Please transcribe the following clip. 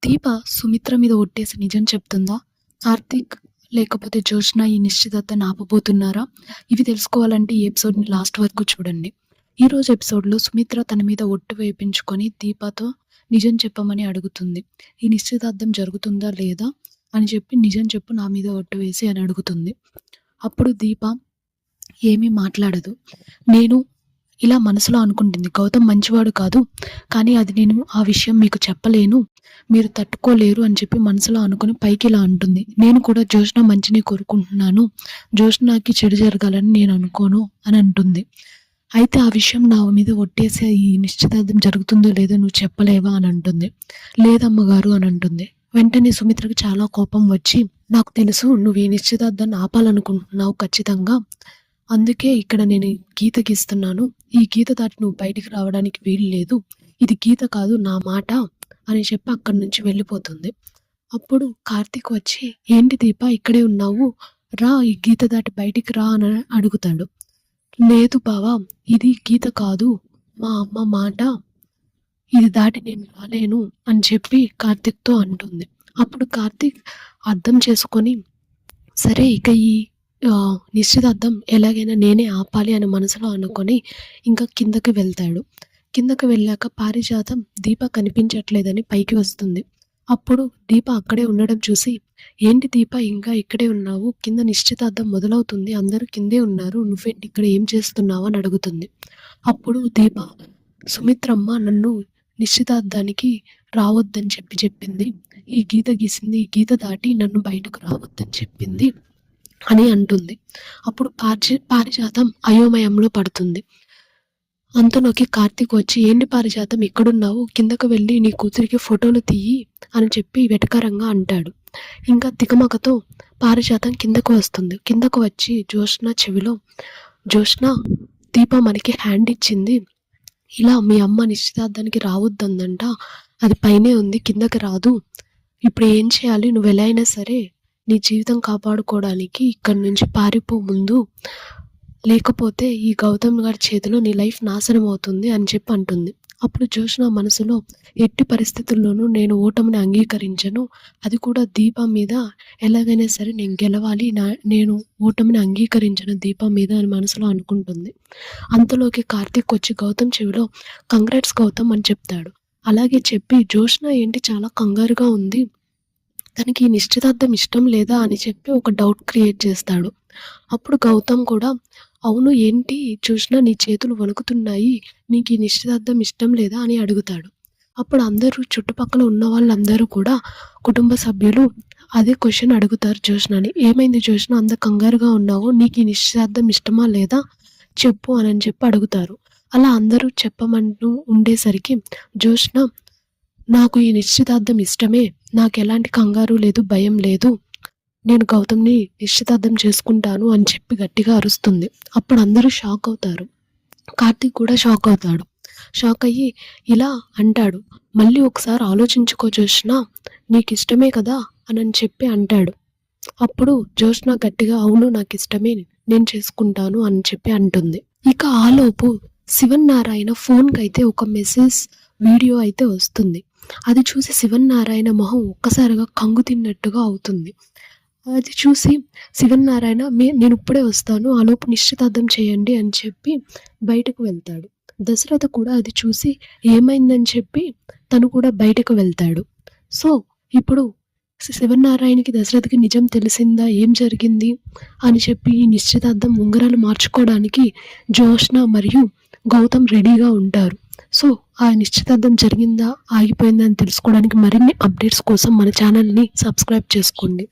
దీప సుమిత్ర మీద ఒట్టేసి నిజం చెప్తుందా? కార్తీక్ లేకపోతే జోష్న ఈ నిశ్చితార్థాన్ని ఆపబోతున్నారా? ఇవి తెలుసుకోవాలంటే ఈ ఎపిసోడ్‌ని లాస్ట్ వరకు చూడండి. ఈరోజు ఎపిసోడ్‌లో సుమిత్ర తన మీద ఒట్టు వేయించుకొని దీపతో నిజం చెప్పమని అడుగుతుంది. ఈ నిశ్చితార్థం జరుగుతుందా లేదా అని చెప్పి నిజం చెప్పు, నా మీద ఒట్టు వేసి అని అడుగుతుంది. అప్పుడు దీప ఏమీ మాట్లాడదు. నేను ఇలా మనసులో అనుకుంటుంది, గౌతమ్ మంచివాడు కాదు, కానీ అది నేను ఆ విషయం మీకు చెప్పలేను, మీరు తట్టుకోలేరు అని చెప్పి మనసులో అనుకుని పైకి ఇలా అంటుంది. నేను కూడా జోష్న మంచిని కోరుకుంటున్నాను, జోష్నకి చెడు జరగాలని నేను అనుకోను అని అంటుంది. అయితే ఆ విషయం నా మీద ఒట్టేసి ఈ నిశ్చితార్థం జరుగుతుందో లేదో నువ్వు చెప్పలేవా అని అంటుంది. లేదమ్మగారు అని అంటుంది. వెంటనే సుమిత్రకి చాలా కోపం వచ్చి, నాకు తెలుసు నువ్వు ఈ నిశ్చితార్థాన్ని ఆపాలనుకుంటున్నావు ఖచ్చితంగా, అందుకే ఇక్కడ నేను గీత గీస్తున్నాను, ఈ గీత దాటి నువ్వు బయటికి రావడానికి వీలు లేదు, ఇది గీత కాదు నా మాట అని చెప్పి అక్కడి నుంచి వెళ్ళిపోతుంది. అప్పుడు కార్తీక్ వచ్చి, ఏంటి దీప ఇక్కడే ఉన్నావు, రా ఈ గీత దాటి బయటికి రా అని అడుగుతాడు. లేదు బావా, ఇది గీత కాదు, మా అమ్మ మాట, ఇది దాటి నేను రాలేను అని చెప్పి కార్తీక్తో అంటుంది. అప్పుడు కార్తీక్ అర్థం చేసుకొని, సరే ఇక ఈ నిశ్చితార్థం ఎలాగైనా నేనే ఆపాలి అని మనసులో అనుకొని ఇంకా కిందకి వెళ్తాడు. కిందకి వెళ్ళాక పారిజాతం దీప కనిపించట్లేదని పైకి వస్తుంది. అప్పుడు దీప అక్కడే ఉండడం చూసి, ఏంటి దీప ఇంకా ఇక్కడే ఉన్నావు, కింద నిశ్చితార్థం మొదలవుతుంది, అందరూ కిందే ఉన్నారు, నువ్వేంటి ఇక్కడ ఏం చేస్తున్నావు అని అడుగుతుంది. అప్పుడు దీప, సుమిత్రమ్మ నన్ను నిశ్చితార్థానికి రావద్దని చెప్పింది, ఈ గీత గీసింది, ఈ గీత దాటి నన్ను బయటకు రావద్దని చెప్పింది అని అంటుంది. అప్పుడు పారిజాతం అయోమయంలో పడుతుంది. అంతలోకి కార్తీక్ వచ్చి, ఏంటి పారిజాతం ఇక్కడున్నావు, కిందకు వెళ్ళి నీ కూతురికి ఫోటోలు తీయి అని చెప్పి వెటకారంగా అంటాడు. ఇంకా తికమకతో పారిజాతం కిందకు వస్తుంది. కిందకు వచ్చి జోష్న చెవిలో, జోష్న దీప మనకి హ్యాండ్ ఇచ్చింది, ఇలా మీ అమ్మ నిశ్చితార్థానికి రావద్దందంట, అది పైనే ఉంది కిందకి రాదు, ఇప్పుడు ఏం చేయాలి, నువ్వు ఎలా అయినా సరే నీ జీవితం కాపాడుకోవడానికి ఇక్కడి నుంచి పారిపో ముందు, లేకపోతే ఈ గౌతమ్ గారి చేతిలో నీ లైఫ్ నాశనం అవుతుంది అని చెప్పి అంటుంది. అప్పుడు జోష్న మనసులో, ఎట్టి పరిస్థితుల్లోనూ నేను ఓటమిని అంగీకరించను, అది కూడా దీప మీద ఎలాగైనా సరే నేను గెలవాలి, నేను ఓటమిని అంగీకరించను దీప మీద అని మనసులో అనుకుంటుంది. అంతలోకి కార్తీక్ వచ్చి గౌతమ్ చెవిలో, కంగ్రాట్స్ గౌతమ్ అని చెప్తాడు. అలాగే చెప్పి, జోష్న ఏంటి చాలా కంగారుగా ఉంది, తనకి ఈ నిశ్చితార్థం ఇష్టం లేదా అని చెప్పి ఒక డౌట్ క్రియేట్ చేస్తాడు. అప్పుడు గౌతమ్ కూడా, అవును ఏంటి చూసినా నీ చేతులు వణుకుతున్నాయి, నీకు ఈ నిశ్చితార్థం ఇష్టం లేదా అని అడుగుతాడు. అప్పుడు అందరూ చుట్టుపక్కల ఉన్న వాళ్ళందరూ కూడా కుటుంబ సభ్యులు అదే క్వశ్చన్ అడుగుతారు జోష్నని. ఏమైంది జోష్న, అంత కంగారుగా ఉన్నావు, నీకు ఈ నిశ్చితార్థం ఇష్టమా లేదా చెప్పు అని చెప్పి అడుగుతారు. అలా అందరూ చెప్పమంటూ ఉండేసరికి జోష్న, నాకు ఈ నిశ్చితార్థం ఇష్టమే, నాకు ఎలాంటి కంగారు లేదు, భయం లేదు, నేను గౌతమ్ని నిశ్చితార్థం చేసుకుంటాను అని చెప్పి గట్టిగా అరుస్తుంది. అప్పుడు అందరూ షాక్ అవుతారు. కార్తీక్ కూడా షాక్ అవుతాడు. షాక్ అయ్యి ఇలా అంటాడు, మళ్ళీ ఒకసారి ఆలోచించుకో జోష్న, నీకు ఇష్టమే కదా అని చెప్పి అంటాడు. అప్పుడు జోష్న గట్టిగా, అవును నాకు ఇష్టమే, నేను చేసుకుంటాను అని చెప్పి అంటుంది. ఇక ఆలోపు శివన్నారాయణ ఫోన్కి అయితే ఒక మెసేజ్ వీడియో అయితే వస్తుంది. అది చూసి శివన్నారాయణ మొహం ఒక్కసారిగా కంగు తిన్నట్టుగా అవుతుంది. అది చూసి శివన్నారాయణ, నేను ఇప్పుడే వస్తాను, ఆలోపు నిశ్చితార్థం చేయండి అని చెప్పి బయటకు వెళ్తాడు. దశరథ కూడా అది చూసి ఏమైందని చెప్పి తను కూడా బయటకు వెళ్తాడు. సో ఇప్పుడు శివనారాయణకి దశరథకి నిజం తెలిసిందా, ఏం జరిగింది అని చెప్పి ఈ నిశ్చితార్థం ఉంగరాలు మార్చుకోవడానికి జోష్న మరియు గౌతమ్ రెడీగా ఉంటారు. సో ఆ నిశ్చితార్థం జరిగిందా ఆగిపోయిందా అని తెలుసుకోవడానికి మరిన్ని అప్డేట్స్ కోసం మన ఛానల్ని సబ్స్క్రైబ్ చేసుకోండి.